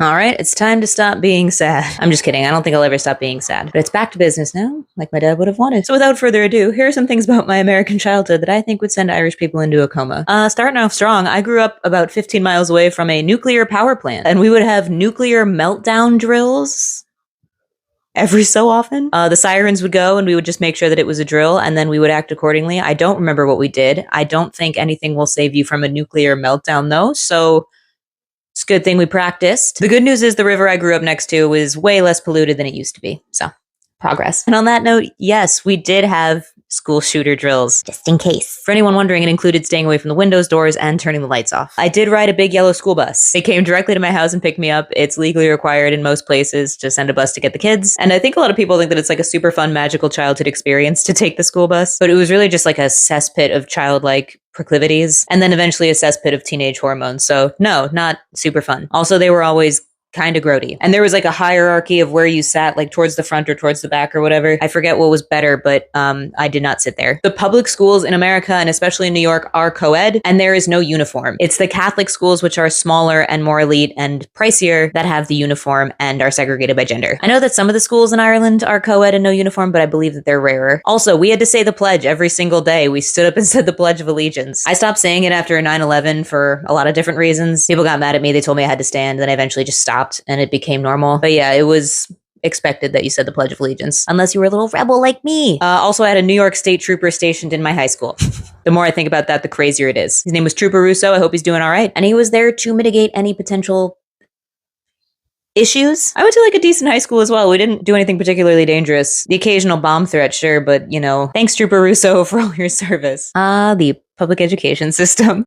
All right, it's time to stop being sad. I'm just kidding. I don't think I'll ever stop being sad. But it's back to business now, like my dad would have wanted. So without further ado, here are some things about my American childhood that I think would send Irish people into a coma. Starting off strong, I grew up about 15 miles away from a nuclear power plant, and we would have nuclear meltdown drills every so often. The sirens would go and we would just make sure that it was a drill and then we would act accordingly. I don't remember what we did. I don't think anything will save you from a nuclear meltdown though, so it's a good thing we practiced. The good news is the river I grew up next to was way less polluted than it used to be. So, progress. And on that note, yes, we did have school shooter drills, just in case. For anyone wondering, it included staying away from the windows, doors, and turning the lights off. I did ride a big yellow school bus. It came directly to my house and picked me up. It's legally required in most places to send a bus to get the kids. And I think a lot of people think that it's like a super fun, magical childhood experience to take the school bus. But it was really just like a cesspit of childlike proclivities and then eventually a cesspit of teenage hormones. So no, not super fun. Also, they were always kind of grody. And there was like a hierarchy of where you sat, like towards the front or towards the back or whatever. I forget what was better, but I did not sit there. The public schools in America, and especially in New York, are co-ed, and there is no uniform. It's the Catholic schools, which are smaller and more elite and pricier, that have the uniform and are segregated by gender. I know that some of the schools in Ireland are co-ed and no uniform, but I believe that they're rarer. Also, we had to say the pledge every single day. We stood up and said the Pledge of Allegiance. I stopped saying it after 9/11 for a lot of different reasons. People got mad at me. They told me I had to stand, then I eventually just stopped and it became normal. But yeah, it was expected that you said the Pledge of Allegiance, unless you were a little rebel like me. Also, I had a New York State trooper stationed in my high school. The more I think about that, the crazier it is. His name was Trooper Russo. I hope he's doing all right. And he was there to mitigate any potential issues. I went to like a decent high school as well. We didn't do anything particularly dangerous. The occasional bomb threat, sure, but you know, thanks Trooper Russo for all your service. The public education system.